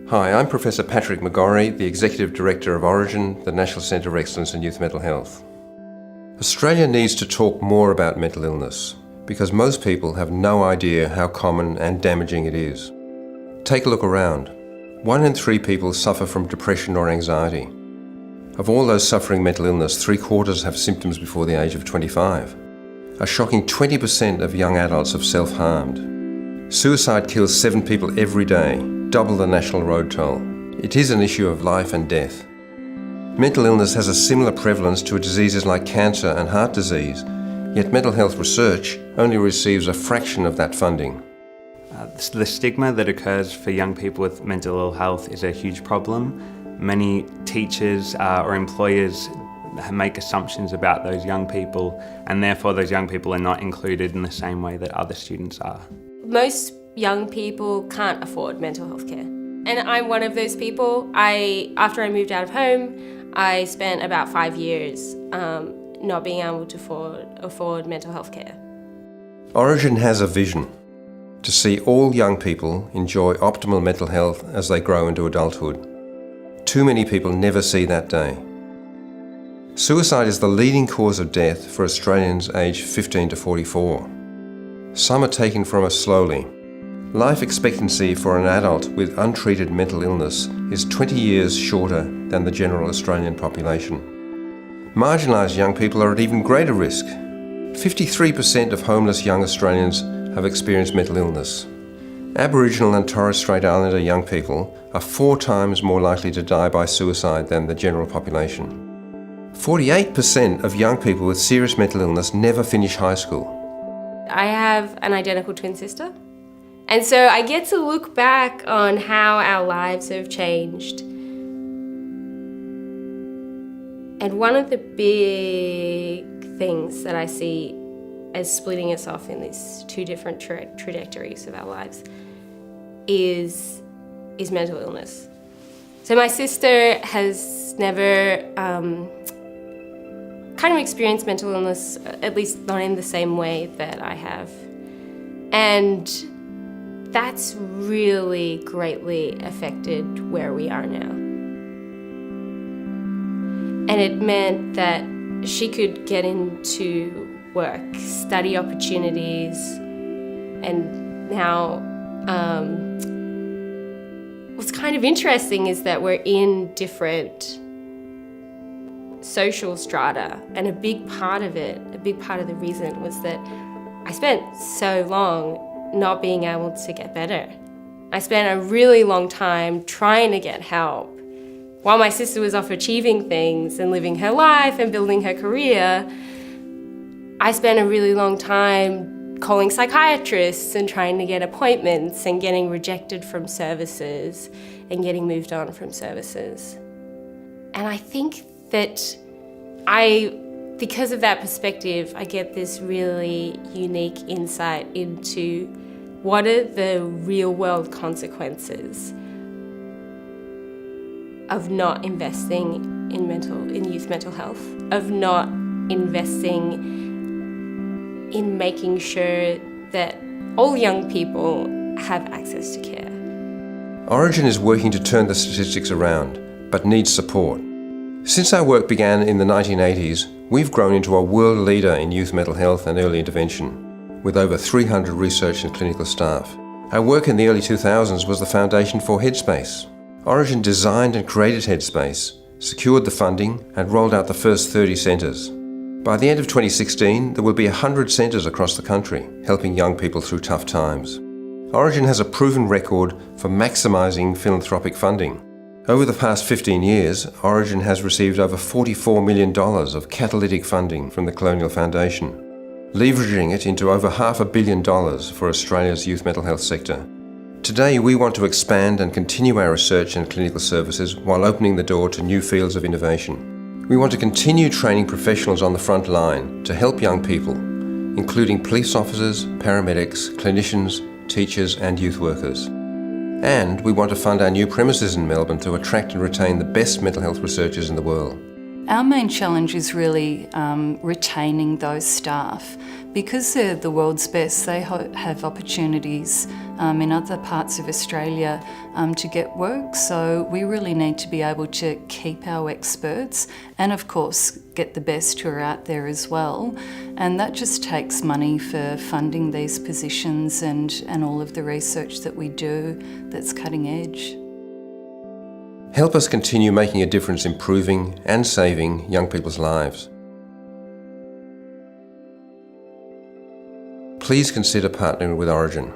Hi, I'm Professor Patrick McGorry, the Executive Director of Orygen, the National Centre of Excellence in Youth Mental Health. Australia needs to talk more about mental illness because most people have no idea how common and damaging it is. Take a look around. 1 in 3 people suffer from depression or anxiety. Of all those suffering mental illness, 3/4 have symptoms before the age of 25. A shocking 20% of young adults have self-harmed. Suicide kills 7 people every day, double the national road toll. It is an issue of life and death. Mental illness has a similar prevalence to diseases like cancer and heart disease, yet mental health research only receives a fraction of that funding. The stigma that occurs for young people with mental ill health is a huge problem. Many teachers or employers make assumptions about those young people, and therefore those young people are not included in the same way that other students are. Most young people can't afford mental health care. And I'm one of those people. After I moved out of home, I spent about 5 years not being able to afford mental health care. Orygen has a vision to see all young people enjoy optimal mental health as they grow into adulthood. Too many people never see that day. Suicide is the leading cause of death for Australians aged 15 to 44. Some are taken from us slowly. Life expectancy for an adult with untreated mental illness is 20 years shorter than the general Australian population. Marginalised young people are at even greater risk. 53% of homeless young Australians have experienced mental illness. Aboriginal and Torres Strait Islander young people are 4 times more likely to die by suicide than the general population. 48% of young people with serious mental illness never finish high school. I have an identical twin sister. And so I get to look back on how our lives have changed. And one of the big things that I see as splitting us off in these 2 different trajectories of our lives is mental illness. So my sister has never kind of experienced mental illness, at least not in the same way that I have. And that's really greatly affected where we are now. And it meant that she could get into work, study opportunities, and now what's kind of interesting is that we're in different social strata, and a big part of the reason was that I spent so long not being able to get better. I spent a really long time trying to get help. While my sister was off achieving things and living her life and building her career, I spent a really long time calling psychiatrists and trying to get appointments and getting rejected from services and getting moved on from services. And I think that because of that perspective, I get this really unique insight into what are the real world consequences of not investing in youth mental health, of not investing in making sure that all young people have access to care. Orygen is working to turn the statistics around, but needs support. Since our work began in the 1980s, we've grown into a world leader in youth mental health and early intervention, with over 300 research and clinical staff. Our work in the early 2000s was the foundation for Headspace. Orygen designed and created Headspace, secured the funding, and rolled out the first 30 centres. By the end of 2016, there will be 100 centres across the country, helping young people through tough times. Orygen has a proven record for maximising philanthropic funding. Over the past 15 years, Orygen has received over $44 million of catalytic funding from the Colonial Foundation, leveraging it into over $500 million for Australia's youth mental health sector. Today, we want to expand and continue our research and clinical services while opening the door to new fields of innovation. We want to continue training professionals on the front line to help young people, including police officers, paramedics, clinicians, teachers and youth workers. And we want to fund our new premises in Melbourne to attract and retain the best mental health researchers in the world. Our main challenge is really retaining those staff. Because they're the world's best, they have opportunities in other parts of Australia to get work, so we really need to be able to keep our experts and of course get the best who are out there as well. And that just takes money for funding these positions and all of the research that we do that's cutting edge. Help us continue making a difference, improving and saving young people's lives. Please consider partnering with Orygen.